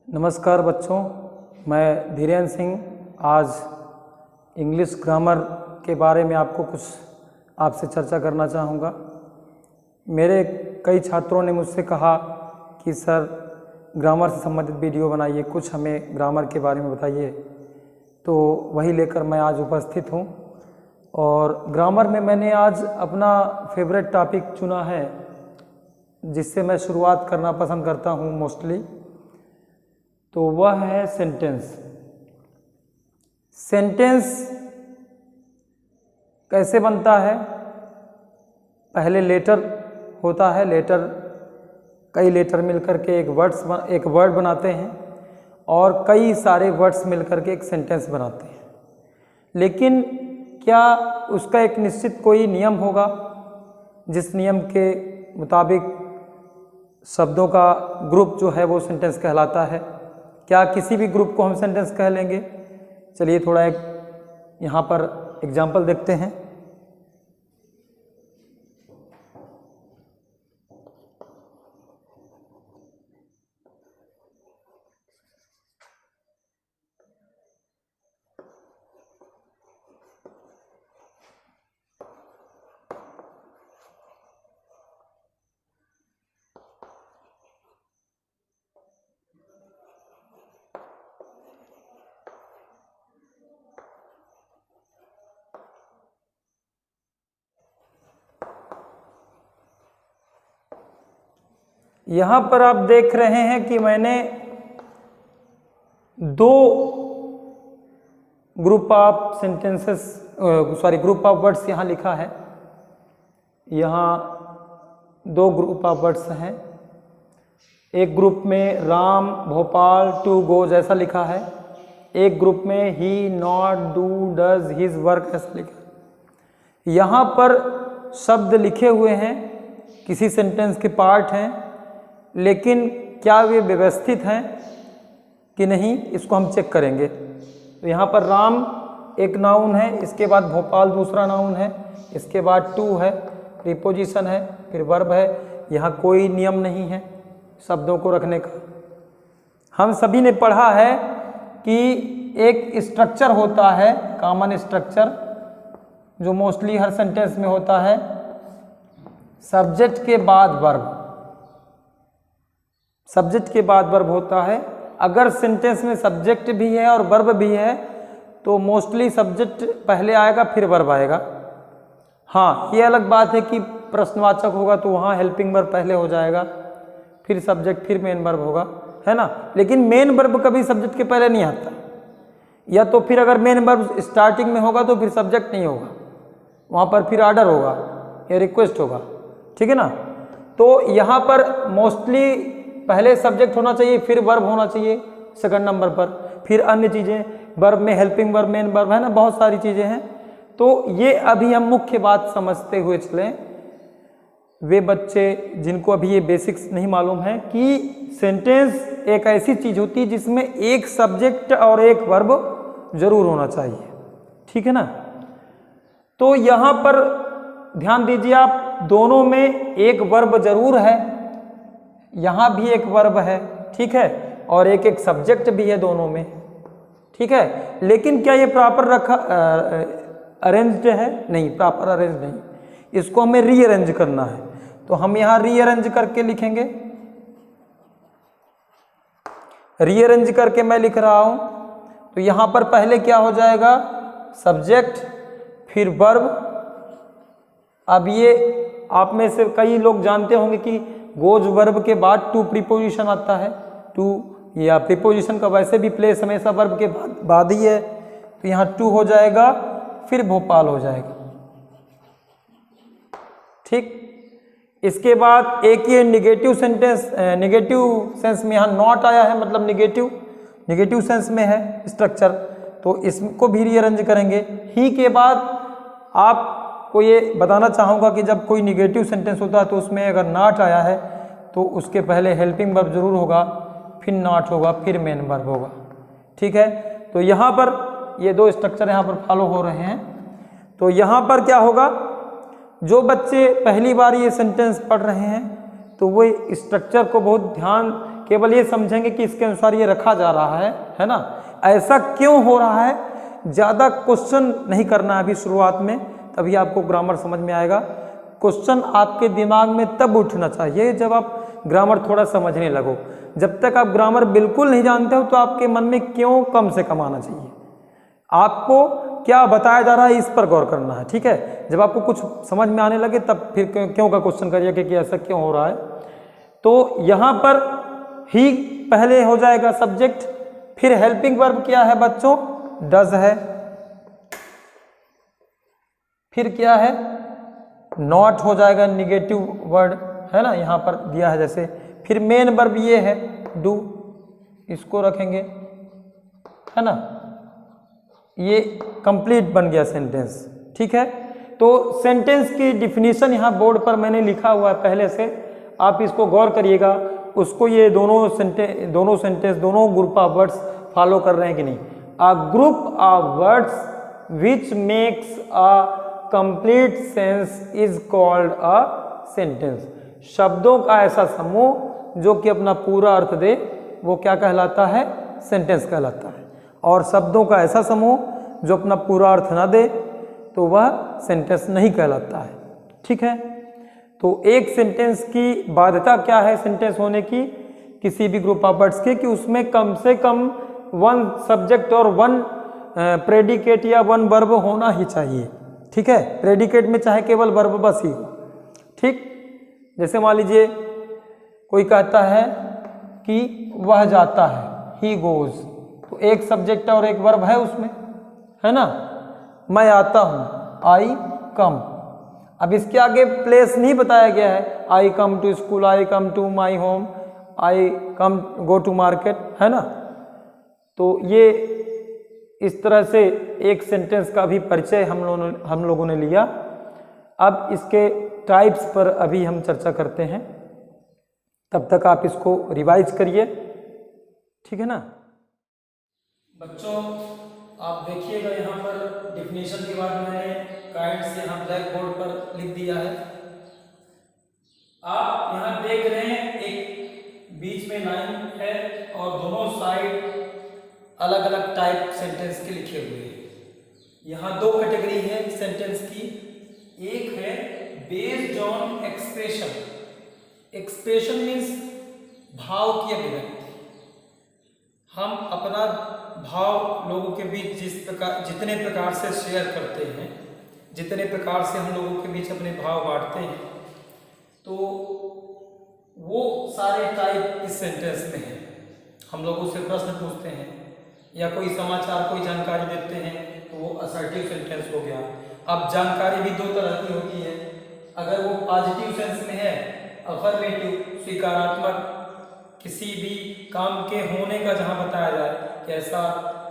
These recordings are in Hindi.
नमस्कार बच्चों, मैं धीरेन्द्र सिंह आज इंग्लिश ग्रामर के बारे में आपको कुछ आपसे चर्चा करना चाहूँगा। मेरे कई छात्रों ने मुझसे कहा कि सर ग्रामर से संबंधित वीडियो बनाइए, कुछ हमें ग्रामर के बारे में बताइए, तो वही लेकर मैं आज उपस्थित हूँ। और ग्रामर में मैंने आज अपना फेवरेट टॉपिक चुना है जिससे मैं शुरुआत करना पसंद करता हूँ मोस्टली, तो वह है सेंटेंस। सेंटेंस कैसे बनता है? पहले लेटर होता है, कई लेटर मिलकर के एक वर्ड बनाते हैं और कई सारे वर्ड्स मिलकर के एक सेंटेंस बनाते हैं। लेकिन क्या उसका एक निश्चित कोई नियम होगा जिस नियम के मुताबिक शब्दों का ग्रुप जो है वो सेंटेंस कहलाता है? क्या किसी भी ग्रुप को हम सेंटेंस कह लेंगे? चलिए थोड़ा एक यहाँ पर एग्जाम्पल देखते हैं। यहाँ पर आप देख रहे हैं कि मैंने दो ग्रुप ऑफ वर्ड्स यहाँ लिखा है। यहाँ दो ग्रुप ऑफ वर्ड्स हैं। एक ग्रुप में राम, भोपाल, टू, गो जैसा लिखा है। एक ग्रुप में ही, not, do, does, his, work ऐसा लिखा है। यहाँ पर शब्द लिखे हुए हैं, किसी सेंटेंस के पार्ट हैं, लेकिन क्या वे व्यवस्थित हैं कि नहीं, इसको हम चेक करेंगे। तो यहाँ पर राम एक नाउन है, इसके बाद भोपाल दूसरा नाउन है, इसके बाद टू है, प्रीपोजिशन है, फिर वर्ब है। यहाँ कोई नियम नहीं है शब्दों को रखने का। हम सभी ने पढ़ा है कि एक स्ट्रक्चर होता है, कॉमन स्ट्रक्चर, जो मोस्टली हर सेंटेंस में होता है। सब्जेक्ट के बाद वर्ब, सब्जेक्ट के बाद वर्ब होता है। अगर सेंटेंस में सब्जेक्ट भी है और वर्ब भी है तो मोस्टली सब्जेक्ट पहले आएगा फिर वर्ब आएगा। हाँ, ये अलग बात है कि प्रश्नवाचक होगा तो वहाँ हेल्पिंग वर्ब पहले हो जाएगा, फिर सब्जेक्ट, फिर मेन वर्ब होगा, है ना। लेकिन मेन वर्ब कभी सब्जेक्ट के पहले नहीं आता, या तो फिर अगर मेन वर्ब स्टार्टिंग में होगा तो फिर सब्जेक्ट नहीं होगा, वहाँ पर फिर ऑर्डर होगा या रिक्वेस्ट होगा, ठीक है ना। तो यहाँ पर मोस्टली पहले सब्जेक्ट होना चाहिए, फिर वर्ब होना चाहिए सेकंड नंबर पर, फिर अन्य चीज़ें, वर्ब में हेल्पिंग वर्ब, मेन वर्ब, है ना, बहुत सारी चीज़ें हैं। तो ये अभी हम मुख्य बात समझते हुए चलें। वे बच्चे जिनको अभी ये बेसिक्स नहीं मालूम है कि सेंटेंस एक ऐसी चीज़ होती है जिसमें एक सब्जेक्ट और एक वर्ब जरूर होना चाहिए, ठीक है ना। तो यहाँ पर ध्यान दीजिए आप, दोनों में एक वर्ब जरूर है, यहाँ भी एक वर्ब है, ठीक है, और एक सब्जेक्ट भी है दोनों में, ठीक है। लेकिन क्या ये प्रॉपर रखा अरेंज्ड है? नहीं, प्रॉपर अरेंज नहीं, इसको हमें रीअरेंज करना है। तो हम यहाँ रीअरेंज करके लिखेंगे। रीअरेंज करके मैं लिख रहा हूँ, तो यहाँ पर पहले क्या हो जाएगा? सब्जेक्ट, फिर वर्ब। अब ये आप में से कई लोग जानते होंगे कि गोज वर्ब के बाद टू प्रीपोजिशन आता है। टू या प्रीपोजिशन का वैसे भी प्लेस हमेशा वर्ब के बाद ही है, तो यहाँ टू हो जाएगा, फिर भोपाल हो जाएगा, ठीक। इसके बाद एक ये निगेटिव सेंस में यहाँ नॉट आया है, मतलब निगेटिव सेंस में है स्ट्रक्चर, तो इसको भी रीअरेंज करेंगे। ही के बाद आपको ये बताना चाहूँगा कि जब कोई निगेटिव सेंटेंस होता है तो उसमें अगर नॉट आया है तो उसके पहले हेल्पिंग वर्ब जरूर होगा, फिर नॉट होगा, फिर मेन वर्ब होगा, ठीक है। तो यहाँ पर ये दो स्ट्रक्चर यहाँ पर फॉलो हो रहे हैं। तो यहाँ पर क्या होगा, जो बच्चे पहली बार ये सेंटेंस पढ़ रहे हैं तो वो स्ट्रक्चर को बहुत ध्यान केवल ये समझेंगे कि इसके अनुसार ये रखा जा रहा है ना, ऐसा क्यों हो रहा है। ज़्यादा क्वेश्चन नहीं करना है अभी शुरुआत में, तभी आपको ग्रामर समझ में आएगा। क्वेश्चन आपके दिमाग में तब उठना चाहिए जब आप ग्रामर थोड़ा समझने लगो। जब तक आप ग्रामर बिल्कुल नहीं जानते हो तो आपके मन में क्यों कम से कम आना चाहिए। आपको क्या बताया जा रहा है इस पर गौर करना है, ठीक है। जब आपको कुछ समझ में आने लगे तब फिर क्यों का क्वेश्चन करिए कि ऐसा क्यों हो रहा है। तो यहाँ पर ही पहले हो जाएगा सब्जेक्ट, फिर हेल्पिंग वर्ब क्या है बच्चों, डज है, फिर क्या है, नॉट हो जाएगा, निगेटिव वर्ड है ना, यहाँ पर दिया है जैसे। फिर मेन वर्ब ये है डू, इसको रखेंगे है ना, ये कंप्लीट बन गया सेंटेंस, ठीक है। तो सेंटेंस की डिफिनीशन यहाँ बोर्ड पर मैंने लिखा हुआ है पहले से, आप इसको गौर करिएगा। उसको ये दोनों सेंटेंस दोनों ग्रुप ऑफ वर्ड्स फॉलो कर रहे हैं कि नहीं। A group of words which makes a complete sense is called a sentence. शब्दों का ऐसा समूह जो कि अपना पूरा अर्थ दे वो क्या कहलाता है, सेंटेंस कहलाता है। और शब्दों का ऐसा समूह जो अपना पूरा अर्थ ना दे तो वह सेंटेंस नहीं कहलाता है, ठीक है। तो एक सेंटेंस की बाध्यता क्या है सेंटेंस होने की, किसी भी ग्रुप ऑफ वर्ड्स के, कि उसमें कम से कम वन सब्जेक्ट और वन प्रेडिकेट या वन वर्ब होना ही चाहिए, ठीक है। प्रेडिकेट में चाहे केवल वर्ब बस ही हो, ठीक। जैसे मान लीजिए कोई कहता है कि वह जाता है, ही गोज, तो एक सब्जेक्ट और एक वर्ब है उसमें, है ना। मैं आता हूँ, आई कम। अब इसके आगे प्लेस नहीं बताया गया है, I come to school, I come to my home, I come go to market, है ना। तो ये इस तरह से एक सेंटेंस का भी परिचय हम लोगों ने लिया। अब इसके टाइप्स पर अभी हम चर्चा करते हैं, तब तक आप इसको रिवाइज करिए, ठीक है ना। बच्चों आप देखिएगा यहाँ पर डिफिनीशन के बाद मैंने काइंड से यहाँ ब्लैक बोर्ड पर लिख दिया है। आप यहाँ देख रहे हैं एक बीच में लाइन है और दोनों साइड अलग अलग टाइप सेंटेंस के लिखे हुए हैं। यहाँ दो कैटेगरी है सेंटेंस की, एक है based on expression. Expression means भाव की अभिव्यक्ति। हम अपना भाव लोगों के बीच जितने प्रकार से शेयर करते हैं, जितने प्रकार से हम लोगों के बीच अपने भाव बांटते हैं, तो वो सारे टाइप इस सेंटेंस में हैं। हम लोगों से प्रश्न पूछते हैं या कोई समाचार कोई जानकारी देते हैं तो वो असर्टिव सेंटेंस हो गया। अब जानकारी भी दो तरह की होती है, अगर वो पॉजिटिव सेंस में है, अफर्मेटिव स्वीकारात्मक, किसी भी काम के होने का जहाँ बताया जाए कि ऐसा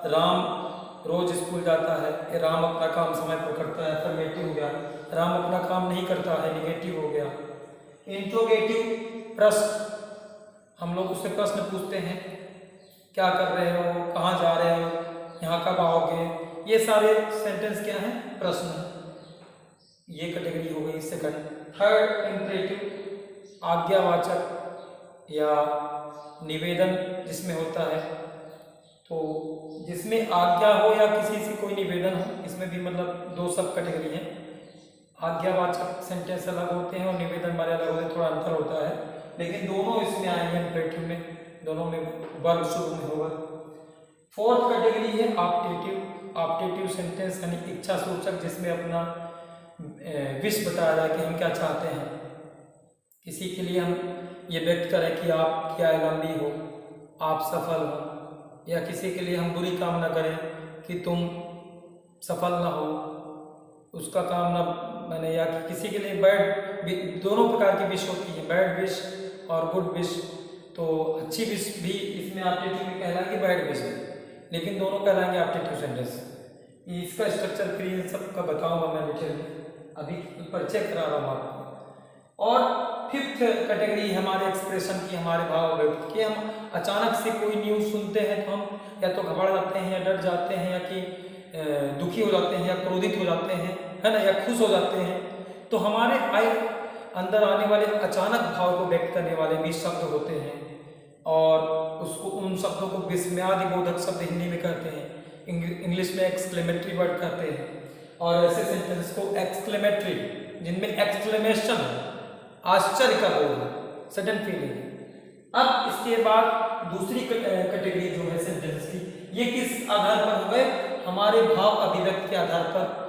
राम रोज स्कूल जाता है, कि राम अपना काम समय पर करता है, अफर्मेटिव हो गया। राम अपना काम नहीं करता है, निगेटिव हो गया। इंट्रोगेटिव प्रश्न, हम लोग उससे प्रश्न पूछते हैं, क्या कर रहे हो, कहाँ जा रहे हो, यहाँ कब आओगे, ये सारे सेंटेंस क्या हैं, प्रश्न। ये कैटेगरी हो गई सेकंड। थर्ड इंपरेटिव, आज्ञावाचक या निवेदन जिसमें होता है, तो जिसमें आज्ञा हो या किसी से कोई निवेदन हो, इसमें भी मतलब दो सब कैटेगरी हैं। आज्ञावाचक सेंटेंस अलग होते हैं और निवेदन वाले अलग होते हैं, थोड़ा अंतर होता है, लेकिन दोनों इसमें आएंगे इंपरेटिव में, दोनों में वर्ब शुरू में होगा। फोर्थ कैटेगरी है ऑप्टेटिव। ऑप्टेटिव सेंटेंस यानी इच्छा सूचक, जिसमें अपना विश बताया जाए कि हम क्या चाहते हैं। किसी के लिए हम ये व्यक्त करें कि आप क्या लंबी हो, आप सफल हो, या किसी के लिए हम बुरी कामना करें कि तुम सफल ना हो, उसका काम ना मैंने, या किसी के लिए बैड, दोनों प्रकार की विश होती है, बैड विश और गुड विश। तो अच्छी विश भी इसमें ऑप्टेटिव में कहलाएगी, बैड विश भी, लेकिन दोनों कहलाएंगे ऑप्टेटिव सेंटेंस। इसका स्ट्रक्चर फिर इन सब का बताऊंगा मैं डिटेल में, अभी परिचय करा रहा हूँ आपको। और फिफ्थ कैटेगरी हमारे एक्सप्रेशन की, हमारे भाव व्यक्त कि हम अचानक से कोई न्यूज़ सुनते हैं तो हम या तो घबरा जाते हैं या डर जाते हैं, या कि दुखी हो जाते हैं या क्रोधित हो जाते हैं, है ना, या खुश हो जाते हैं। तो हमारे अंदर आने वाले अचानक भाव को व्यक्त करने वाले भी शब्द होते हैं। और उसको उन शब्दों को विस्मयादि बोधक शब्द हिंदी में कहते हैं, इंग्लिश में एक्सक्लेमेटरी वर्ड कहते हैं, और ऐसे सेंटेंस को एक्सक्लेमेटरी जिनमें एक्सक्लेमेशन आश्चर्य का बोध है, सडन फीलिंग। अब इसके बाद दूसरी कैटेगरी जो है सेंटेंस की, ये किस आधार पर हो गए, हमारे भाव अभिव्यक्ति के आधार पर,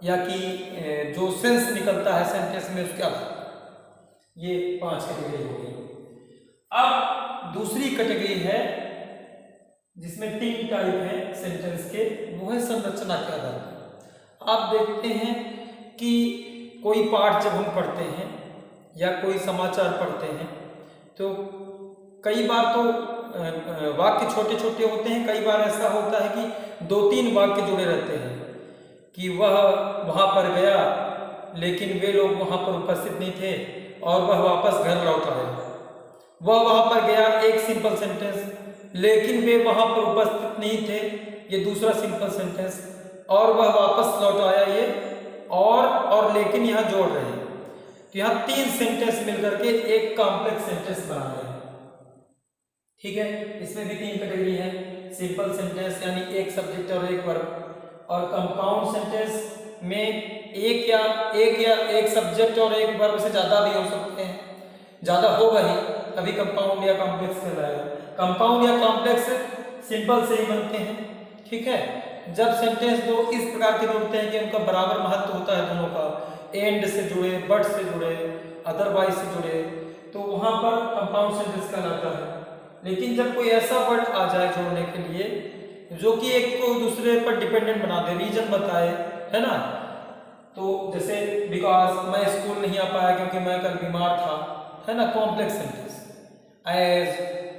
या कि जो सेंस निकलता है सेंटेंस में उसके आधार पर। ये 5 कैटेगरी हो गई। अब दूसरी कैटेगरी है जिसमें 3 टाइप है सेंटेंस के, वो है संरचना के आधार पर। आप देखते हैं कि कोई पाठ जब हम पढ़ते हैं या कोई समाचार पढ़ते हैं तो कई बार तो वाक्य छोटे छोटे होते हैं, कई बार ऐसा होता है कि 2-3 वाक्य जुड़े रहते हैं कि वह वहाँ पर गया लेकिन वे लोग वहाँ पर उपस्थित नहीं थे और वह वापस घर लौट आए। वह वहाँ पर गया, एक सिंपल सेंटेंस, लेकिन वे वहाँ पर उपस्थित नहीं थे, ये दूसरा सिंपल सेंटेंस, और वह वापस लौट आया, ये और लेकिन यहाँ जोड़ रहे हैं। तो यहाँ 3 सेंटेंस मिलकर के एक कॉम्प्लेक्स सेंटेंस बना रहे हैं। ठीक है, इसमें भी 3 कैटेगरी है, सिंपल सेंटेंस यानी एक सब्जेक्ट और एक वर्ब, और कंपाउंड सेंटेंस में एक सब्जेक्ट और एक वर्ब से ज्यादा भी हो सकते हैं, ज्यादा होगा ही तभी कंपाउंड या कॉम्प्लेक्स कहलाएगा। कंपाउंड या कॉम्प्लेक्स सिंपल से ही बनते हैं। ठीक है, जब सेंटेंस दो इस प्रकार के जुड़ते हैं कि उनका बराबर महत्व होता है दोनों का, एंड से जुड़े, बट से जुड़े, अदरवाइज से जुड़े, तो वहां पर कंपाउंड सेंटेंस कहलाता है। लेकिन जब कोई ऐसा वर्ड आ जाए जोड़ने के लिए जो कि एक को दूसरे पर डिपेंडेंट बना दे, रीजन बताए, है ना, तो जैसे बिकॉज मैं स्कूल नहीं आ पाया क्योंकि मैं कल बीमार था, है ना, complex sentence, as,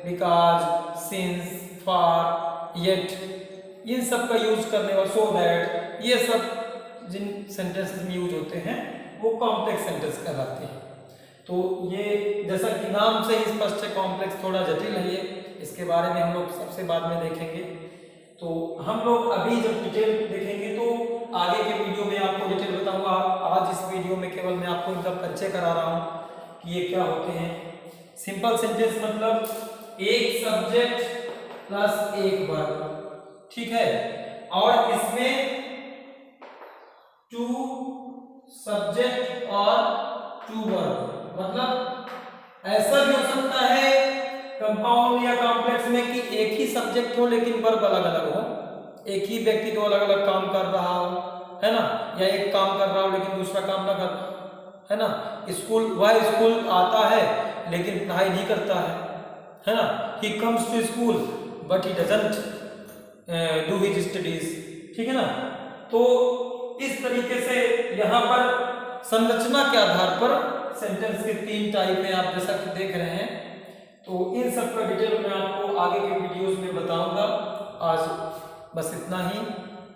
because, since, for, yet, इन सब का यूज करने और सो दैट, ये सब जिन सेंटेंसेस में यूज होते हैं वो कॉम्प्लेक्स सेंटेंस कहलाते हैं। तो ये जैसा कि नाम से ही स्पष्ट है, कॉम्प्लेक्स थोड़ा जटिल है ये, इसके बारे में हम लोग सबसे बाद में देखेंगे। तो हम लोग अभी जब डिटेल देखेंगे तो आगे के वीडियो में आपको डिटेल बताऊंगा। आज इस वीडियो में केवल मैं आपको इनका परिचय करा रहा हूँ कि ये क्या होते हैं। सिंपल सेंटेंस मतलब एक सब्जेक्ट प्लस एक वर्ब, ठीक है, और इसमें 2 सब्जेक्ट और 2 वर्ब, मतलब ऐसा भी हो सकता है कंपाउंड या कॉम्प्लेक्स में कि एक ही सब्जेक्ट हो लेकिन वर्ब अलग अलग हो, एक ही व्यक्ति 2 अलग अलग काम कर रहा हो, है ना, या एक काम कर रहा हो लेकिन दूसरा काम ना कर रहा, है ना, वह स्कूल आता है लेकिन पढ़ाई नहीं करता है ना, he comes to school but he doesn't do his studies, ठीक है ना। तो इस तरीके से यहाँ पर संरचना के आधार पर सेंटेंस के 3 टाइप हैं, आप जैसा कि देख रहे हैं। तो इन सब का डिटेल मैं आपको आगे के वीडियोस में बताऊंगा। आज बस इतना ही,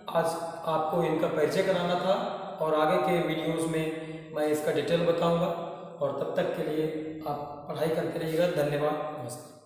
आज आपको इनका परिचय कराना था और आगे के वीडियोस में मैं इसका डिटेल बताऊंगा। और तब तक के लिए आप पढ़ाई करते रहिएगा। धन्यवाद, नमस्कार।